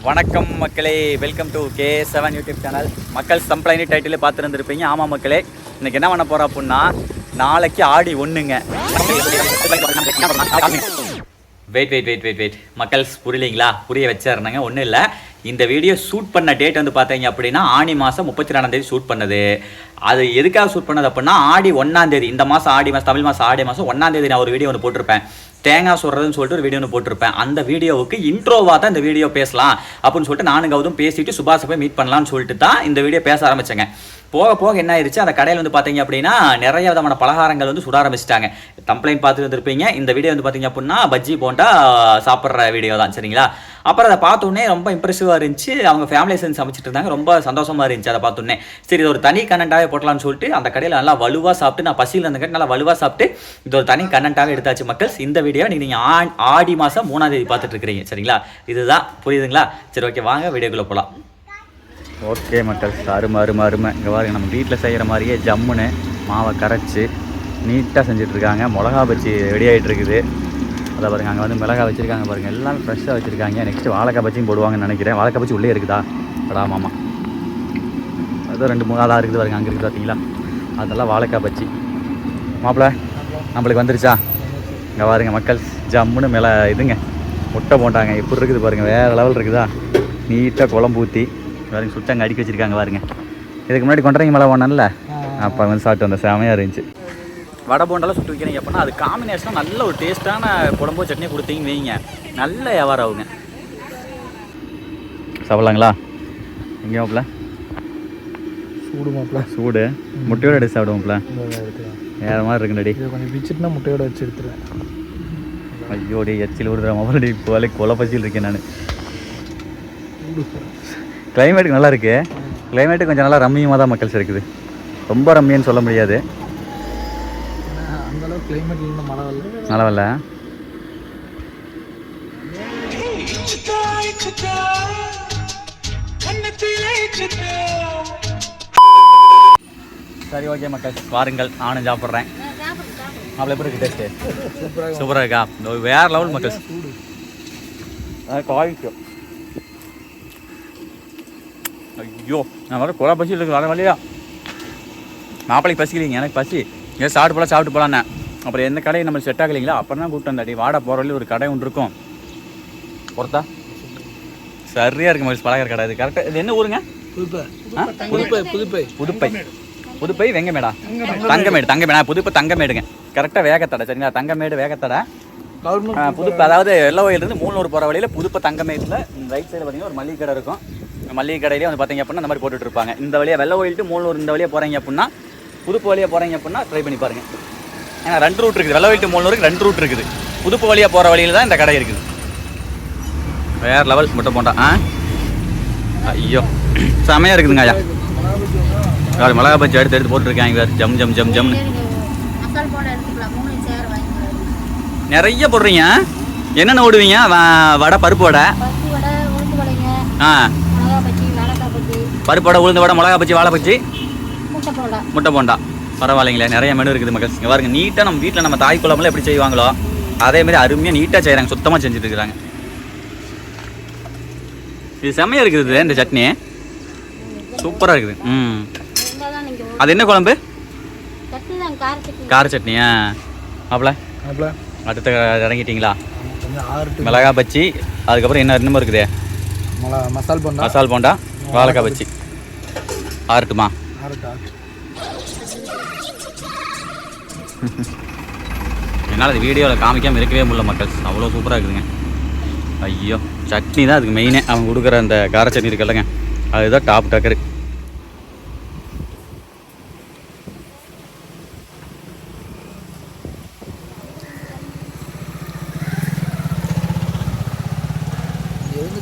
வணக்கம் மக்களே, welcome to K7 YouTube channel. மக்கள் சம்ப்ளைனி டைட்டில் பார்த்துருந்துருப்பீங்க. ஆமாம் மக்களே, இன்றைக்கி என்ன பண்ண போகிறோம் அப்படின்னா, நாளைக்கு ஆடி 1ங்க. வெயிட் மக்கள் புரியலைங்களா? புரிய வச்சிருந்தாங்க. ஒன்றும் இல்லை, இந்த வீடியோ ஷூட் பண்ண டேட் வந்து பார்த்தீங்க அப்படின்னா ஆடி மாதம் 32ஆம் ஷூட் பண்ணது. அது எதுக்காக ஷூட் பண்ணது அப்படின்னா ஆடி 1ஆம் இந்த மாதம் ஆடி மாதம், தமிழ் மாதம் ஆடி மாதம் 1ஆம் நான் ஒரு வீடியோ ஒன்று போட்டிருப்பேன். தேங்காய் சொல்கிறதுன்னு சொல்லிட்டு ஒரு வீடியோ ஒன்று போட்டிருப்பேன். அந்த வீடியோவுக்கு இன்ட்ரோவாக தான் இந்த வீடியோ பேசலாம் அப்படின்னு சொல்லிட்டு நானும் கௌதம் பேசிட்டு சுபாஷை போய் மீட் பண்ணலான்னு சொல்லிட்டு தான் இந்த வீடியோ பேச ஆரம்பித்தேங்க. போக போக என்ன ஆயிடுச்சு, அந்த கடையில் வந்து பார்த்தீங்க அப்படின்னா நிறைய விதமான பலகாரங்கள் வந்து சுட ஆரம்பிச்சிட்டாங்க. கம்ப்ளைண்ட் பார்த்துட்டு வந்துருப்பீங்க. இந்த வீடியோ வந்து பார்த்தீங்க அப்படின்னா பஜ்ஜி போண்டா சாப்பிட்ற வீடியோ தான், சரிங்களா? அப்புறம் அதை பார்த்தோன்னே ரொம்ப இம்ப்ரெசிவாக இருந்துச்சு. அவங்க ஃபேமிலி சேர்ந்து சமைச்சிட்டு இருந்தாங்க. ரொம்ப சந்தோஷமாக இருந்துச்சு அதை பார்த்தோன்னே. சரி, இது ஒரு தனி கண்டென்ட்டாகவே போட்டலாம்னு சொல்லிட்டு அந்த கடையில் நல்லா வலுவாக சாப்பிட்டு, நான் பசியில் இருந்த நல்லா வலுவாக சாப்பிட்டு இது ஒரு தனி கண்டென்ட்டாக எடுத்தாச்சு மக்கள். இந்த வீடியோ நீங்கள் ஆடி மாதம் 3ஆம் தேதி பார்த்துட்டு இருக்கிறீங்க, சரிங்களா? இதுதான், புரியுதுங்களா? சரி, ஓகே, வாங்க வீடியோக்குள்ளே போகலாம். ஓகே மக்கள், அருமை. இங்கே பாருங்க, நம்ம வீட்டில் செய்கிற மாதிரியே ஜம்முன்னு மாவை கரைச்சி நீட்டாக செஞ்சிட்ருக்காங்க. மிளகா பஜ்ஜி ரெடி ஆகிட்டு இருக்குது. அதை பாருங்கள், அங்கே வந்து மிளகா வச்சுருக்காங்க பாருங்கள், எல்லாம் ஃப்ரெஷ்ஷாக வச்சுருக்காங்க. நெக்ஸ்ட்டு வாழைக்காய் பஜ்ஜியும் போடுவாங்கன்னு நினைக்கிறேன். வாழைக்காய் பஜ்ஜி உள்ளே இருக்குதா? அடா மாமா, அதுவும் 2-3 நாளாக இருக்குது பாருங்கள். அங்கே இருக்குது பார்த்தீங்களா? அதெல்லாம் வாழைக்காய் பஜ்ஜி. மாப்பிள்ள நம்மளுக்கு வந்துருச்சா? இங்கே பாருங்க மக்கள், ஜம்முன்னு மேலே இதுங்க முட்டை போட்டாங்க. எப்படி இருக்குது பாருங்கள், வேறு லெவல் இருக்குதா? நீட்டாக குழம்பு ஊற்றி பாருங்க, சுட்டாங்க அடிக்க வச்சுருக்காங்க பாருங்க. இதுக்கு முன்னாடி கொண்டரைங்க மலை போனேன்ல, அப்போ வந்து சாப்பிட்டு வந்த செமையாக இருந்துச்சு. வடை போண்டெல்லாம் சுட்டு வைக்கிறீங்க அப்படின்னா அது காம்பினேஷனாக நல்ல ஒரு டேஸ்ட்டான குழம்பு சட்னியை கொடுத்தீங்கன்னு வைங்க, நல்ல வியாபாரம் ஆகுங்க. சாப்பிட்லாங்களா? எங்கே மாப்பிள்ள? சூடு மாப்பிள்ள, சூடு முட்டையோடு எடுத்து சாப்பிடுவோம்ல, வேறு மாதிரி இருக்குண்டடி. கொஞ்சம் பிச்சுட்டுனா முட்டையோடு வச்சு எடுத்துருவேன். ஐயோடி எச்சில் விடுற மாதிரி இப்போ வேலை கொலை பசியில் இருக்கேன் நான். கிளைமேட்டுக்கு நல்லா இருக்கு. கிளைமேட்டு கொஞ்சம் நல்லா ரம்மியமாக தான் மக்கள் இருக்குது. ரொம்ப ரம்மியன்னு சொல்ல முடியாது. அந்தளவுக்கு கிளைமேட் இல்லை, மழை வரல. சரி, ஓகே மக்கள், வாருங்கள், நானும் சாப்பிட்றேன். அவ்வளோ எப்படி இருக்கு டேஸ்ட்டு? சூப்பராக இருக்கா? வேறு லெவல் மக்கள். காய்க்கும். ஐயோ, நான் வர கொலை பசி இருக்கு, வர வழியா மாப்பிள்ளைக்கு பசிக்கலைங்க, எனக்கு பசி. ஏன் சாப்பிட்டு போகலான்னு. அப்புறம் எந்த கடையை நம்ம செட் ஆகலைங்களா, அப்புறம் தான் கூப்பிட்டு வந்தாடி. வாடை போகிற வழி ஒரு கடை ஒன்று இருக்கும், பொறுத்தா சரியாக இருக்கு மாதிரி பலகார கடை. இது கரெக்டாக. இது என்ன ஊருங்க? புதுப்பை வெங்கமேடா? தங்கமேடு. புதுப்பை தங்கமேடுங்க, கரெக்டாக வேகத்தடை, சரிங்களா? தங்கமேடு வேகத்தடை புதுப்பை. அதாவது வெள்ளவயிலிருந்து 300 போகிற வழியில் புதுப்பை தங்கமேட்டில் ரைட் சைடில் பார்த்தீங்கன்னா ஒரு மளிகை கடை இருக்கும். மளிகை கடையிலே வந்து பார்த்தீங்க அப்படின்னா இந்த மாதிரி போட்டுட்டு இருப்பாங்க. இந்த வழியாக வெள்ளை கோயில் 300 இந்த வழியாக போகிறீங்க அப்படின்னா, புதுப்பு வழியாக போகிறீங்க அப்படின்னா ட்ரை பண்ணி பாருங்கள். ஏன்னா 2 ரூட் இருக்குது. வெள்ளை கோயில் 300க்கு 2 ரூட் இருக்குது. புதுப்பு வழியாக போகிற வழியில் தான் இந்த கடை இருக்குது. வேறு லெவல் முட்டை போண்டா. ஐயோ, செமையாக இருக்குதுங்க. ஐயா யார் மிளகா பஜ்ஜி எடுத்து போட்டுருக்காங்க. வேறு ஜம்னு நிறைய போடுறீங்க. என்னென்ன ஓடுவீங்க? வடை, பருப்பு வடை, பருப்பு வடை, உளுந்து வடை, மிளகா பஜ்ஜி, வாழை பஜ்ஜி, முட்டை போண்டா. பரவாயில்லைங்களே, நிறைய மெனு இருக்குது மக்கள். இங்கே பாருங்க, நீட்டாக நம்ம வீட்டில் நம்ம தாய் குழம்புல எப்படி செய்வாங்களோ அதேமாதிரி அருமையாக நீட்டாக செய்கிறாங்க, சுத்தமாக செஞ்சுட்டு இருக்கிறாங்க. இது செம்மையாக இருக்குது. இந்த சட்னி சூப்பராக இருக்குது. அது என்ன குழம்பு? கார சட்னியா? அப்பல அடுத்த இறங்கிட்டீங்களா? மிளகா பஜ்ஜி, அதுக்கப்புறம் என்ன இருக்குது? மசால் போண்டா, வாழைக்காய் பஜ்ஜி. ஆறட்டுமா? என்னால் அது வீடியோவில் காமிக்காமல் இருக்கவே முடியல மக்கள், அவ்வளோ சூப்பராக இருக்குதுங்க. ஐயோ, சட்னி தான் அதுக்கு மெயினே. அவங்க கொடுக்குற அந்த கார சட்னி இருக்குல்லங்க, அதுதான் டாப் டக்கரு.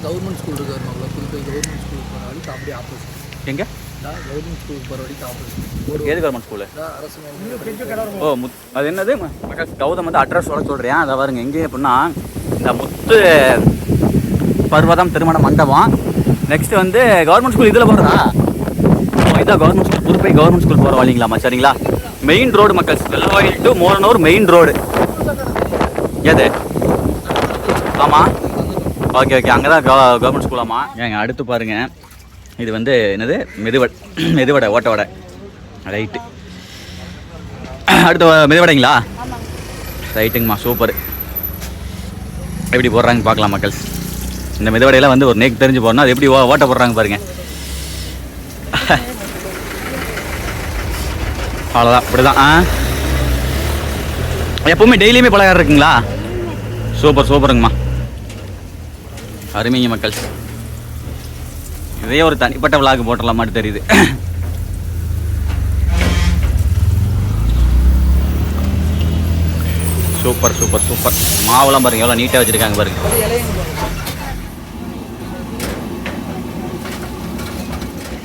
கவர்மெண்ட் ஸ்கூல் இருக்காரு, புதுப்பை கவர்மெண்ட் ஸ்கூல் போகிற வழிக்கு அப்படியே ஆப்போசிட். எங்கே? கவர்மெண்ட் ஸ்கூல் போகிற வழிக்கு ஆப்போசிட். ஏது கவர்மெண்ட் ஸ்கூலு? அரசு. ஓ, அது என்னது மக்கள்? கௌதம் வந்து அட்ரஸ் சொல்கிறேன். அதை பாருங்க, எங்கே அப்படின்னா இந்த முத்து பர்வதம் திருமண மண்டபம். நெக்ஸ்ட் வந்து கவர்மெண்ட் ஸ்கூல் இதில் போகிறதா? இதான் government school, Puduppai government school போகிற வழிங்களாம்மா, சரிங்களா? மெயின் ரோடு மக்கள், வெள்ளவாயில் டு மோரனூர் மெயின் ரோடு. எது? ஆமாம், ஓகே ஓகே, அங்கே தான் கவர்மெண்ட் ஸ்கூலாமா? ஏங்க அடுத்து பாருங்க, இது வந்து என்னது மெதுவடை ஓட்ட வடை ரைட்டு. அடுத்து மெதுவடைங்களா? ரைட்டுங்கம்மா, சூப்பர். எப்படி போடுறாங்கன்னு பார்க்கலாம் மக்கள். இந்த மெதுவடையெல்லாம் வந்து ஒரு நேக்கு தெரிஞ்சு போடணும். அது எப்படி ஓட்ட போடுறாங்க பாருங்க. அவ்வளோதான், இப்படிதான். எப்பவுமே டெய்லியுமே பலகாரம் இருக்குங்களா? சூப்பர் சூப்பருங்கம்மா, அருமைங்க மக்கள். இதே ஒரு தனிப்பட்ட விழாக்கு போட்டலாம் மட்டும் தெரியுது. Super super super. மாவுலாம் பாருங்க எவ்வளோ நீட்டாக வச்சுருக்காங்க பாருங்க.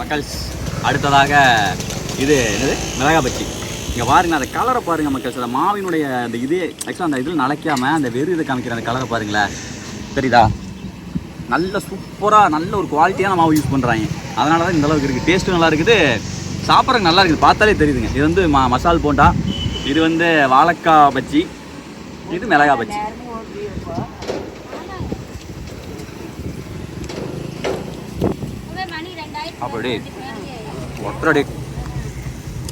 மக்கள் அடுத்ததாக இது என்னது மிளகா பச்சி. இங்கே பாருங்க, அந்த கலரை பாருங்க மக்கள். அந்த மாவினுடைய அந்த இது ஆக்சுவலாக அந்த இதில் நனைக்காம அந்த வெறும் இதை காமிக்கிற அந்த கலரை பாருங்களேன், தெரியுதா? நல்ல சூப்பராக நல்ல ஒரு குவாலிட்டியான மாவு யூஸ் பண்ணுறாங்க. அதனால தான் இந்த அளவுக்கு இருக்குது. டேஸ்ட்டும் நல்லா இருக்குது, சாப்பிட்றதுக்கு நல்லா இருக்குது. பார்த்தாலே தெரியுதுங்க. இது வந்து மசால் போண்டா, இது வந்து வாழைக்காய் பச்சி, இது மிளகா பச்சி. அப்படி ஒற்றடி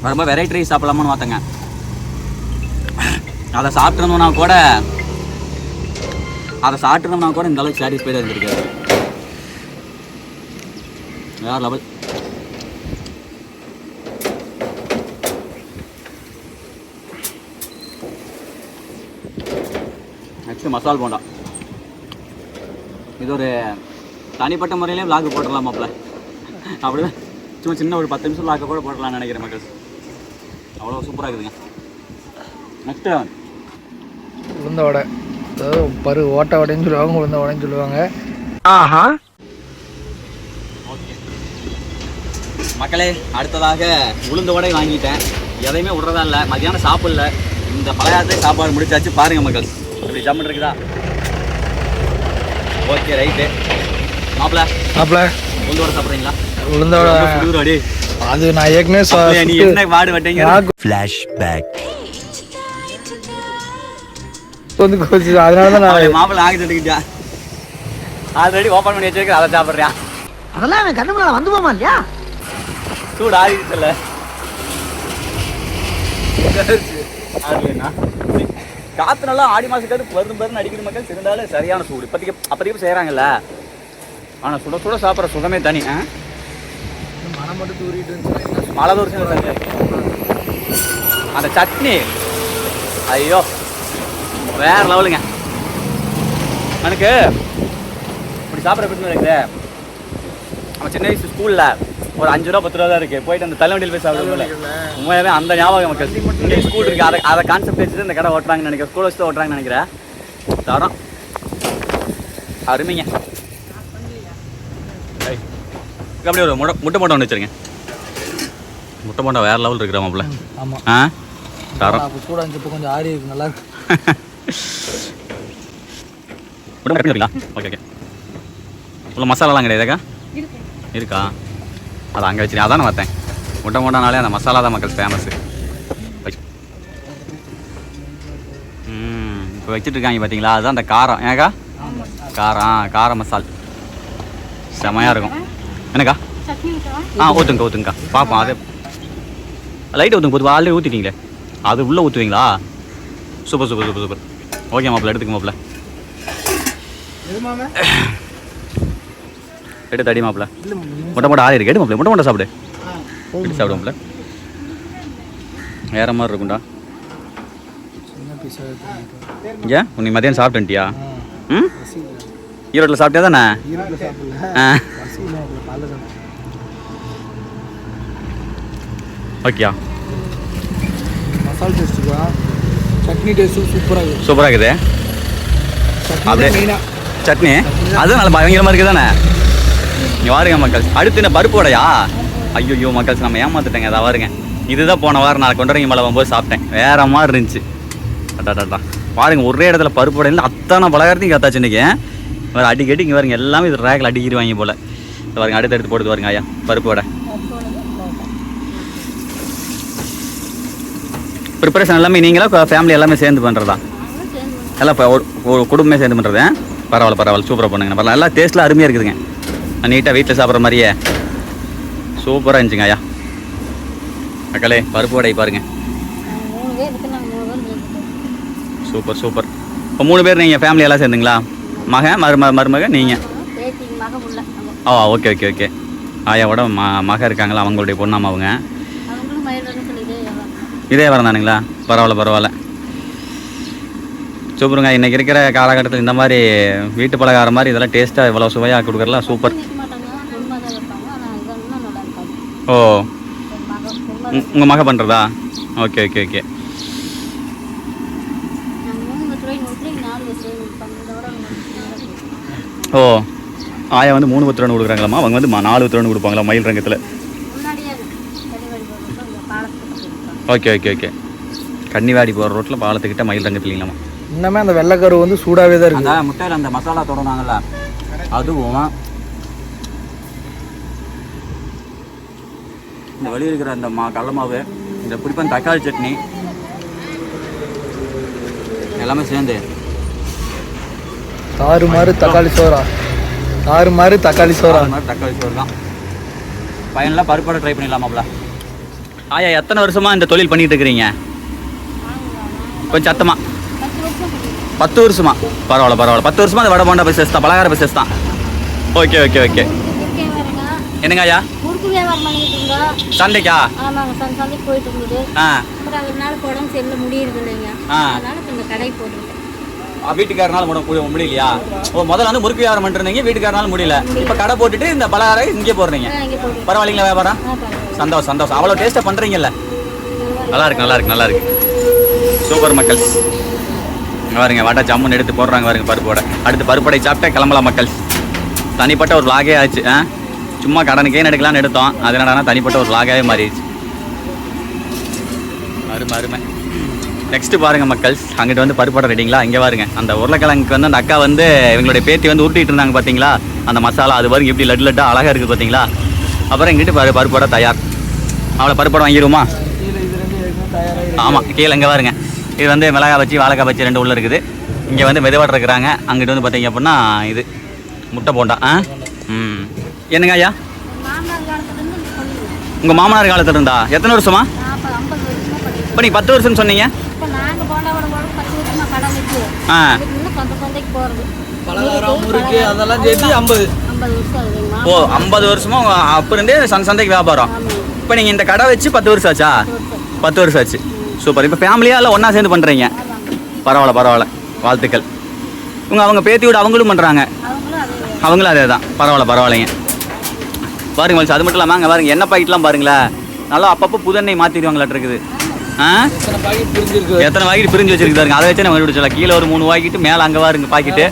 ரொம்ப வெரைட்டி ரைஸ் சாப்பிடலாமான்னு பார்த்தங்க. அதை சாப்பிட்ருந்தோம்னா கூட இந்த அளவுக்கு சாட்டிஸ்ஃபைடாக இருந்திருக்காரு. வேற லெவல். நெக்ஸ்ட் மசால் போண்டா. இது ஒரு தனிப்பட்ட முறையிலே விளாக் போட்டுடலாமாப்ல. அப்படியே சும்மா சின்ன ஒரு 10 நிமிஷம் விளாக்க கூட போடலாம்னு நினைக்கிறேன் மக்கள். அவ்வளோ சூப்பராக இருக்குதுங்க. நெக்ஸ்ட் உளுந்த வடை, அதாவது ஓட்ட வடைன்னு சொல்லுவாங்க, உளுந்த வடைன்னு சொல்லுவாங்க. ஆஹா, ஓகே மக்களே, அடுத்ததாக உளுந்த வடை வாங்கிட்டேன். எதையுமே விட்றதா இல்லை, மதியானம் சாப்பிடல. இந்த பலகாரத்தை சாப்பாடு முடிச்சாச்சு. பாருங்க மக்கள், இப்படி ஜம்முன்னு இருக்குதா? Okay right. மாப்பிள்ள உளுந்த வடை சாப்பிட்றீங்களா? உளுந்த வடை அது நான் ஏற்கனவே நீ என்ன வாடு வட்டீங்க? ஃப்ளாஷ்பேக். அதனால தான் நான் மாப்பிள்ள ஆகி தட்டுக்கிட்டா ஆல்ரெடி ஓப்பன் பண்ணி வச்சிருக்கேன், அதை சாப்பிட்றேன். அதெல்லாம் அவன் கண்ணு முன்னால வந்து போமா இல்லையா? சூடு ஆகிடுச்சுல்ல. காற்று நல்லா ஆடி மாதம் காற்று பருன்னு அடிக்கிற மக்கள். இருந்தாலும் சரியான சூடு. அப்போதைக்கு செய்கிறாங்கல்ல. ஆனால் சுட சுட சாப்பிட்ற சுகமே தனி. மனம் மட்டும் தூரிட்டு இருந்துச்சு. மழை தோரிச்சு அந்த சட்னி, ஐயோ வேற லெவலுங்க. எனக்கு இப்படி சாப்பிட்ற பிரச்சனை இருக்குது. நம்ம சின்ன வயசு ஸ்கூலில் ஒரு 5 ரூபா 10 ரூபா தான் இருக்குது. போயிட்டு அந்த தலைவண்டியில் போய் சாப்பிடுவோம்ல, உண்மையாகவே அந்த ஞாபகம் மக்கள். இங்கே ஸ்கூல் இருக்குது, அதை கான்செப்ட் வச்சுட்டு இந்த கடை ஓட்டுறாங்கன்னு நினைக்கிறேன். ஸ்கூல் வச்சு தான் ஓட்டுறாங்கன்னு நினைக்கிறேன். தரோம் அருமைங்க. அப்படியே ஒரு முட்டை போண்டா ஒன்று வச்சுருங்க. முட்டை போண்டா வேறு லெவல் இருக்கிற மாப்பிள்ள. ஆமாம், தரோம். சூடாக இருந்துச்சு, இப்போ கொஞ்சம் ஆறி இருக்கு, நல்லா இருக்கு. Okay okay. உள்ள மசாலாலாம் கிடையாதுக்கா? இருக்கா? அது அங்கே வச்சுருக்கேன். அதான் நான் பார்த்தேன். முட்டை போண்டானாலே அந்த மசாலா தான் மக்கள் ஃபேமஸ்ஸு. இப்போ வச்சுட்டு இருக்காங்க பார்த்தீங்களா? அதுதான் அந்த காரம். ஏக்கா கார மசால் செமையாக இருக்கும். என்னக்கா? ஊற்றுங்கக்கா பார்ப்போம். அது லைட்டு ஊற்றுங்க. பொதுவாக ஆல்ரெடி ஊற்றிட்டீங்களே, அது உள்ளே ஊற்றுவீங்களா? Super super super super. Okay மாப்பிள்ள, எடுத்துக்க மாப்பிள்ள. எடுத்து அடி மாப்பிள்ள. முட்டை ஆள் இருக்கு. எடு மாப்பிள்ள, முட்டை சாப்பிடு. எடுத்து சாப்பிடு மாப்பிள்ள. வேற மாதிரி இருக்கும்டா. ஏன் நீ மதியானம் சாப்பிட்டுட்டியா? ம், ஈரோட்டில் சாப்பிட்டியா தானே? ஓகேயா? மசாலா டேஸ்ட்டுக்கா, சட்னி டேஸ்ட்டு சூப்பராக இருக்குது. அப்படியே சட்னி அதுவும் நல்லா பயங்கரமாக இருக்குது தானே? இங்கே வாருங்க மக்கள். அடுத்து என்ன பருப்பு வடையா? ஐயோ மக்கள், நம்ம ஏமாத்துட்டேங்க. அதை வாருங்க. இதுதான் போன வாரம் நான் கொண்டரங்கி மலை போகும்போது சாப்பிட்டேன். வேற மாதிரி இருந்துச்சு. அட்டாட்டா பாருங்க, ஒரே இடத்துல பருப்பு வடையில் அத்தான பலகாரத்தையும் கத்தாச்சு இன்றைக்கி. வேறு அடிக்கடி இங்கே பாருங்க, எல்லாமே இது ரேக்கில் அடிக்கிடுவாங்க போல். பாருங்க, அடுத்து எடுத்து போட்டு பாருங்க ஐயா பருப்பு வடை. ப்ரிப்பரேஷன் எல்லாமே நீங்களா ஃபேமிலி எல்லாமே சேர்ந்து பண்ணுறதா? எல்லாம் இப்போ ஒரு குடும்பமே சேர்ந்து பண்ணுறது? பரவாயில்ல சூப்பராக பண்ணுங்க. பரவாயில்ல நல்லா டேஸ்ட்லாம் அருமையாக இருக்குதுங்க. நீட்டாக வீட்டில் சாப்பிட்ற மாதிரியே சூப்பராக இருந்துச்சுங்க ஐயா. மக்களே பருப்பு வடை பாருங்க. சூப்பர். இப்போ 3 பேர் நீங்கள் ஃபேமிலி எல்லாம் சேர்ந்துங்களா? மருமக நீங்கள்? ஓ ஓகே. ஆயாவோட மக இருக்காங்களா, அவங்களுடைய பொண்ணாமா அவங்க? இதே வரேன் தானுங்களா? பரவாயில்ல. சூப்பருங்க. இன்றைக்கி இருக்கிற காலகட்டத்தில் இந்த மாதிரி வீட்டு பலகாரம் மாதிரி இதெல்லாம் டேஸ்ட்டாக இவ்வளோ சுவையாக கொடுக்குறலாம் சூப்பர். ஓ உங்கள் மக பண்ணுறதா? ஓகே. ஓ ஆயா வந்து 3 பத்திரன்னு கொடுக்குறாங்களாம்மா, அவங்க வந்து 4 பத்திரன்னு கொடுப்பாங்களா மயில் ரங்கத்தில்? ஓகே. கன்னிவாடி போகிற ரோட்டில் பாலத்துக்கிட்ட மயில் ரங்கத்தில் இல்லைங்களாம்மா. இன்னமே அந்த வெள்ளைக்கரு வந்து சூடாகவே தான் இருக்குது. அந்த முட்டையில் அந்த மசாலா தொடங்கினாங்கல்ல, அதுவும் இந்த வெளியே இருக்கிற அந்த கடல மாவு, இந்த பிடிப்பன் தக்காளி சட்னி எல்லாமே சேர்ந்து தாறுமாறு தக்காளி சோறு தான். பையன்லாம் பருப்படை ட்ரை பண்ணிடலாமாப்ல. ஆயா எத்தனை வருஷமாக இந்த தொழில் பண்ணிகிட்டு இருக்கிறீங்க? கொஞ்சம் சத்தமாக. 10 வருஷமா? பரவாயில்ல. 10 வருஷமா அந்த வடை போண்டா பிசினஸ் தான், பலகார பிசினஸ் தான். ஓகே. என்னங்க ஐயா? சந்தைக்கா? சந்தைக்கு போயிட்டு இருந்தது. அப்புறம் அதனால உடம்பு சரியில்லை, முடியறது இல்லைங்க. அதனால இந்த கடை போட்டுருக்கேன். வீட்டுக்காரனால முடியலையா? முதல்ல வந்து முறுக்கு வியாபாரம் பண்ணிருந்தீங்க, வீட்டுக்காரனால முடியல, இப்போ கடை போட்டுட்டு இந்த பலகாரம் இங்கே போடுறீங்க. பரவாயில்லைங்களா வியாபாரம்? சந்தோஷம். அவ்வளோ டேஸ்ட்டாக பண்ணுறீங்கல்ல? நல்லா இருக்கு. சூப்பர் மக்கள்ஸ். பாருங்க வடை ஜம்முன்னு எடுத்து போடுறாங்க பாருங்க பருப்போட. அடுத்து பருப்படை சாப்பிட்டா கிளம்பலாம் மக்கள்ஸ். தனிப்பட்ட ஒரு vlog-ஏ ஆச்சு. சும்மா கடனுக்கே எடுக்கலான்னு எடுத்தோம், அது என்னடானா தனிப்பட்ட ஒரு vlog-ஆவே மாறிடுச்சு. அருமை. நெக்ஸ்ட்டு பாருங்கள் மக்கள்ஸ், அங்கிட்டு வந்து பருப்படை ரெடிங்களா? இங்கே பாருங்க அந்த உருளைக்கிழங்குக்கு வந்து அந்த அக்கா வந்து இவங்களுடைய பேத்தி வந்து உருட்டிட்டு இருந்தாங்க பார்த்தீங்களா, அந்த மசாலா அது பாருங்க எப்படி லட்டாக அழகாக இருக்குது பார்த்தீங்களா. அப்புறம் இங்கிட்டு பருப்படை தயார். அவ்வளோ பருப்படை வாங்கிடுவோமா? ஆமாம், கீழே இங்கே பாருங்க. இது வந்து மிளகாய் வச்சு வாழைக்காய் வச்சு 2 உள்ளே இருக்குது. இங்கே வந்து மெதுவாட இருக்கிறாங்க. அங்கிட்டு வந்து பார்த்தீங்க அப்படின்னா இது முட்டை போண்டா. என்னங்க ஐயா? உங்கள் மாமனார் காலத்தில் இருந்தா எத்தனை வருஷமா? இப்போ நீங்கள் 10 வருஷம்னு சொன்னீங்க. ஓ 50 வருஷமா அப்போ இருந்தே சந்தைக்கு வியாபாரம். இப்போ நீங்கள் இந்த கடை வச்சு 10 வருஷம் ஆச்சா? 10 வருஷம் ஆச்சு. சூப்பர். இப்போ ஃபேமிலியாக இல்லை ஒன்றா சேர்ந்து பண்ணுறீங்க? பரவாயில்ல. வாழ்த்துக்கள். அவங்க பேத்தியோட அவங்களும் பண்ணுறாங்க? அவங்களும் அதே தான். பரவாயில்லைங்க. பாருங்க மனுஷன், அது மட்டும் இல்லாமல் அங்கே பாருங்க எண்ணெய் பாக்கெட்லாம் பாருங்களேன், நல்லா அப்பப்போ புதெண்ணெய் மாற்றிடுவாங்களாட்டு இருக்குது. எத்தனை பாக்கெட் பிரிஞ்சு வச்சிருக்கு பாருங்க. அதை வச்சு நம்ம கண்டுபிடிச்சலாம். கீழே ஒரு 3 பாக்கெட்டு, மேலே அங்கே பாருங்க பாக்கெட்டு.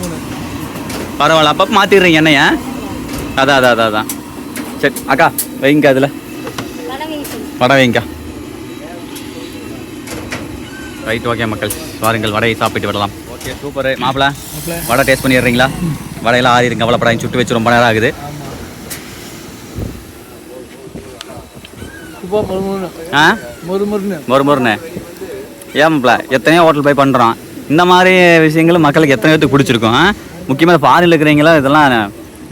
பரவாயில்ல, அப்பப்போ மாற்றிடுறீங்க எண்ணெயை. அதான். சரி அக்கா வைங்க, அதில் வடை வைங்கக்கா. ரைட், ஓகே மக்கள், வாருங்கள் வடையை சாப்பிட்டு விடலாம். Okay super. மாப்பிள்ள வடை டேஸ்ட் பண்ணிடுறீங்களா? வடையெல்லாம் ஆறிடுங்க, அவ்வளோப்படாங்க. சுட்டு வச்சு ரொம்ப நேரம் ஆகுது. மொறுமொறுன்னு ஏமாப்ல எத்தனையோ ஹோட்டல் போய் பண்ணுறோம். இந்த மாதிரி விஷயங்களும் மக்களுக்கு எத்தனை பேருக்கு பிடிச்சிருக்கும். முக்கியமாக ஃபாரினில் இருக்கிறீங்களா, இதெல்லாம்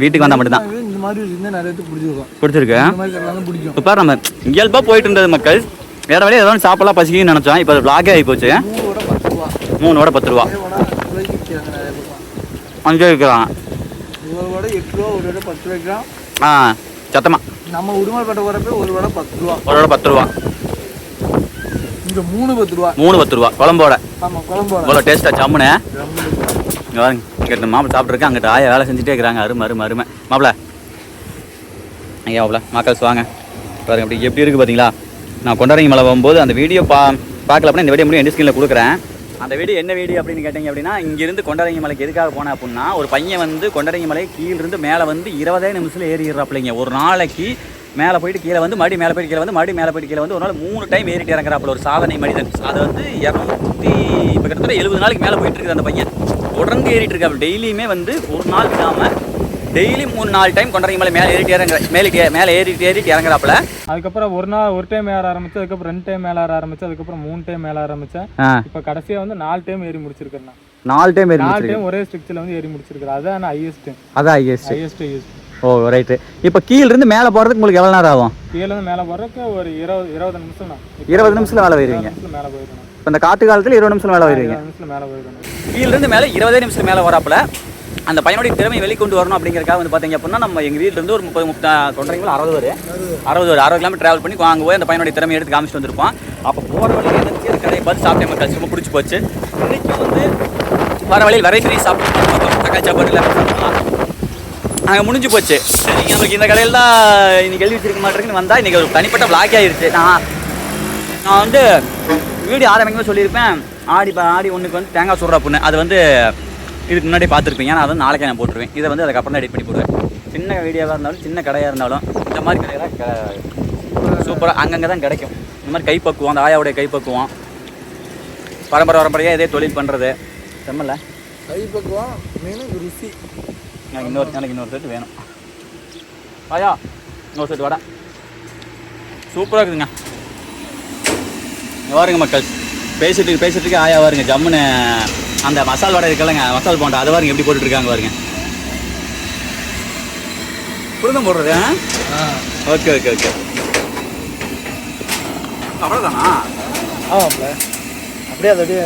வீட்டுக்கு வந்தால் மட்டும்தான் பிடிச்சிருக்கு. இப்போ நம்ம இயல்பாக போயிட்டு இருந்தது மக்கள். வேறு வழியாக ஏதோ சாப்பிடலாம் பசிக்குன்னு நினச்சோம். இப்போ அது vlog-ஏ ஆகி போச்சு. 3 வடை 10 ரூபா. 5 இருக்கிறான். சத்தமாக நம்ம உடுமல்பேட்டை போகிறப்ப ஒரு வடை 10 ரூபா. ஒரு வடை 10 ரூபா. இங்கே 3 10 ரூபா. 3 10 ரூபா குழம்போட. ஆமாம், குழம்போட. இவ்வளோ டேஸ்ட்டாக ஜம்முன்னு. இங்கே வாங்க, இங்கே மாப்பிள்ள சாப்பிட்ருக்கேன். அங்கிட்ட ஆயா வேலை செஞ்சுட்டே இருக்கிறாங்க. அருமை மாப்பிள்ள. ஐயா மாப்பிள்ள மக்கள்ஸ் வாங்க பாருங்க அப்படி எப்படி இருக்குது பார்த்தீங்களா. நான் கொண்டாரங்கி மலை போகும்போது அந்த வீடியோ பார்க்கல அப்படின்னா இந்த வீடியோ முடியும் எண்ட் ஸ்க்ரீனில் கொடுக்குறேன். அந்த வீடியோ என்ன வீடியோ அப்படின்னு கேட்டிங்க அப்படின்னா, இங்கேருந்து கொண்டாரங்கி மலைக்கு எதுக்காக போனேன் அப்படின்னா, ஒரு பையன் வந்து கொண்டாரங்கி மலை கீழிருந்து மேலே வந்து 20 நிமிஷத்தில் ஏறிடுறாப்பிள்ளைங்க. ஒரு நாளைக்கு மேலே போயிட்டு கீழே வந்து மறுபடியும் மேலே போயிட்டு கீழே வந்து மறுபடியும் மேலே போயிட்டு கீழே வந்து ஒரு நாள் 3 டைம் ஏறிட்டு இறங்குறாப்புல ஒரு சாதனை மனிதன். அது வந்து 200 இப்போ கிட்டத்தட்ட 70 நாளைக்கு மேலே போயிட்டு இருக்குது அந்த பையன். தொடர்ந்து ஏறிட்டு இருக்காப்புல. டெய்லியுமே வந்து ஒரு நாள் விடாமல் டெய்லி 3-4 டைம் கொண்டாரங்கி மலை மேலே ஏறிட்டு இறங்குறாப்புல. அதுக்கப்புறம் ஒரு டைம் ஏற ஆரம்பிச்சு, அதுக்கப்புறம் 2 டைம் மேலே ஏற ஆரம்பிச்சு, அதுக்கப்புறம் 3 டைம் மேலே ஆரம்பிச்சேன். இப்போ கடைசியாக வந்து 4 டைம் ஏறி முடிச்சிருக்கேன். 4 டைம் ஏறி 4 முடிச்சிருக்கீங்க. டைம் ஒரே ஸ்ட்ரிக்ட்ல வந்து ஏறி முடிச்சிருக்காரு. அதான் ஹையஸ்ட். அதான் ஹையஸ்ட். ஹையஸ்ட். ஓ ரைட்டு. இப்போ கீழ இருந்து மேலே போகிறதுக்கு உங்களுக்கு எவ்வளோ நேரம் ஆகும்? கீழ இருந்து மேலே போறதுக்கு ஒரு 20 நிமிஷம் தான். 20 நிமிஷத்தில் மேலே போயிருவீங்க. மேலே போயிடணும். இப்போ இந்த காட்டு காலத்தில் 20 நிமிஷம் மேலே போயிருவீங்க. 20 நிமிஷம் மேலே போயிடணும். கீழிருந்து மேலே 20 நிமிஷம் மேலே வராப்புல அந்த பையனுடைய திறமையை வெளிக்கொண்டு வரணும் அப்படிங்கிறக்காக வந்து பார்த்தீங்க அப்படின்னா நம்ம எங்கள் வீட்டிலேருந்து ஒரு 30 சொல்கிறீங்களா 60 கிலோமீட்டர் ட்ராவல் பண்ணி அங்கே போய் அந்த பையனுடைய திறமையை எடுத்து காமிச்சிட்டு வந்திருப்போம். அப்போ போகிற வழியில் எனக்கு அந்த கடையை பார்த்து சாப்பிட்டேன் மக்கள். ரொம்ப பிடிச்சி போச்சு. இன்றைக்கி வந்து வர வழியில் வெரைட்டி சாப்பிட்டு தக்காளி சாப்பாடு இல்லை நாங்கள் முடிஞ்சு போச்சு. சரி நமக்கு இந்த கடையில் தான் இன்றைக்கி எழுதி வச்சிருக்க மாட்டேங்குன்னு வந்தால் இன்றைக்கி ஒரு தனிப்பட்ட பிளாக் ஆகிடுச்சு. நான் வந்து வீடியோ ஆரம்பிக்குமே சொல்லியிருப்பேன் ஆடி ஒன்றுக்கு வந்து தேங்காய் சுடுற பொண்ணு அது வந்து இதுக்கு முன்னாடி பார்த்துருப்பீங்க. நான் அதை நாளைக்கே நான் போட்டுருவேன். இதை வந்து அதுக்கப்புறம் தான் எடிட் பண்ணி போடுவேன். சின்ன வீடியோவாக இருந்தாலும் சின்ன கடையாக இருந்தாலும் இந்த மாதிரி கடையெல்லாம் சூப்பராக அங்கங்கே தான் கிடைக்கும். இந்த மாதிரி கைப்பக்குவோம் அந்த ஆயாவுடைய கைப்பக்குவோம் பரம்பரையாக இதே தொழில் பண்ணுறது செம்மல்ல கைப்பக்குவோம் மீன் ருசி. எனக்கு இன்னொரு செட்டு வேணும். ஆயா இன்னொரு செட்டு வாடா. சூப்பராக இருக்குதுங்க. வாருங்க மக்கள் பேசிட்டு ஆயா வாருங்க ஜம்முன்னு அந்த மசால் வடை இருக்கலங்க மசால் போண்டா அதை வாருங்க எப்படி போட்டுட்ருக்காங்க பாருங்க. புரிதம் போடுறது. ஓகே அவ்வளோதானா? ஆமாம்ல அப்படியே அது அப்படியே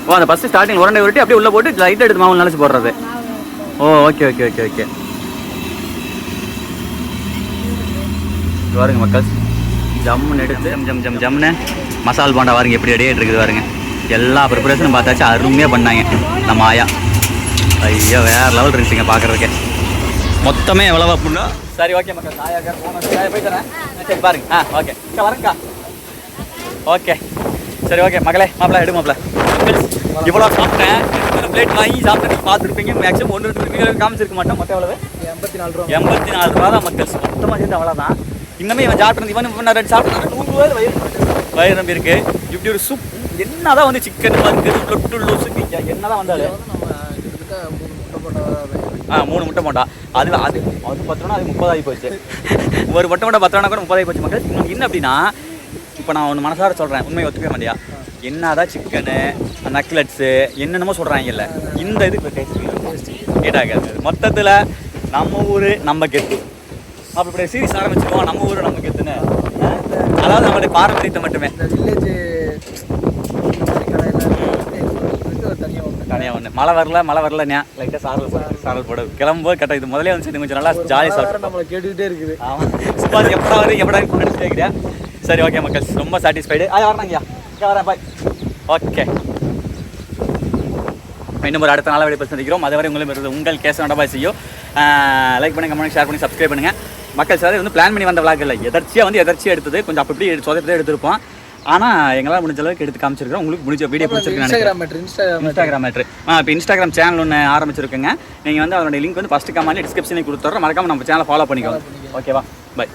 ஓ அந்த ஃபஸ்ட்டு ஸ்டார்டிங் உரண்டை உருட்டி அப்படியே உள்ளே போட்டு லைட்டாக எடுத்து மாவு நினச்சி போடுறது. ஓ ஓகே பாருங்க மக்கள் ஜம்முன்னு எடுத்து ஜம்முன்னு மசால் போண்டா பாருங்க எப்படி ரெடி ஆகிட்டு இருக்குது பாருங்க. எல்லா ப்ரிப்பரேஷனும் பார்த்தாச்சு அருமையாக பண்ணாங்க நம்ம ஆயா. ஐயோ வேறு லெவல் இருந்துச்சுங்க பார்க்குறதுக்கே. மொத்தமே எவ்வளோ அப்படின்னா சரி ஓகே மக்கள் ஆயா போய் தரேன். சரி பாருங்க ஓகே வரேங்க்கா. ஓகே சரி ஓகே மகளே மாப்பிள்ள எடு மாப்பிள்ள. இவ்வளோ சாப்பிட்டேன் பிளேட் வாங்கி சாப்பிட்டு பார்த்துருப்பீங்க. மேக்ஸிமம் 1-2 காமிச்சிருக்க மாட்டோம். மொத்தம் எவ்வளவு? 84 ரூபா தான் மக்கள். மொத்தமாக சேர்ந்து அவ்வளோதான். இன்னமே இவன் சாப்பிட்டு இவன் 2 சாப்பிட்டு 100 ரூபாய் வயிறு நம்பி இருக்கு. இப்படி ஒரு சூப் என்னதான் வந்து சிக்கன் பர்கர் லொட்டு லொசுக்கு என்னதான் வந்தாலும் 3 முட்டை போண்டா அது 10 ரூபா அது 30 ஆகி போச்சு. ஒரு முட்டை போண்டா 10 ரூபா கூட 30 ஆகி போச்சு மக்கள். இன்னொன்று என்ன அப்படின்னா இப்போ நான் ஒன்று மனசார சொல்கிறேன் உண்மையை ஒத்துக்க மாட்டியா என்னதான் சிக்கனு நக்லெட்ஸு என்னென்னமோ சொல்கிறாங்கல்ல இந்த இது இப்போ டேஸ்ட் கேட்டாக்காது. மொத்தத்தில் நம்ம ஊர் நம்ம கெத்து அப்போ இப்படி சீரிஸ் ஆரம்பிச்சிருவோம் நம்ம ஊர் நம்ம கெத்துன்னு. அதாவது நம்மளுடைய பாரம்பரியத்தை மட்டுமே தனியாக ஒன்று மழை வரல லைட்டாக சாரல் போட கிளம்போ கேட்டால் இது முதலே வந்து கொஞ்சம் நல்லா ஜாலி சாப்பிட்டு நம்மளை கேட்டுக்கிட்டே இருக்குது. ஆமாம் சும்மா எப்படா நினச்சி கேட்குறியா. சரி ஓகே மக்கள் ரொம்ப சாட்டிஸ்ஃபைடு. வரணுங்கய்யா வரேன் பாய். ஓகே இன்னும் ஒரு அடுத்த நாள் வெளியே சந்திக்கிறோம். அதுவரை உங்களுக்கு உங்கள் கேஸ் நடபாய் செய்யும். லைக் பண்ணுங்க கமெண்ட் ஷேர் பண்ணி சப்ஸ்கிரைப் பண்ணுங்கள் மக்கள். சார் வந்து பிளான் பண்ணி வந்த விளாக் இல்லை எதர்ச்சியாக எடுத்தது கொஞ்சம் அப்படி சொதப்பி எடுத்திருப்போம். ஆனால் எங்களால் முடிஞ்ச அளவுக்கு எடுத்து காமிச்சிருக்கோம். உங்களுக்கு முடிஞ்ச வீடியோ பிடிச்சிருக்கு இன்ஸ்டாகிராம் மேட்ரு. இப்போ இன்ஸ்டாகிராம் சேனல் ஒன்று ஆரம்பிச்சிருக்குங்க. நீங்கள் வந்து அதனுடைய லிங்க் வந்து ஃபஸ்ட்டு கமெண்ட்ல டிஸ்கிரிப்ஷனில் கொடுத்துட்றோம். மறக்காம நம்ம சேனலை ஃபாலோ பண்ணிக்கோங்க. ஓகேவா பாய்.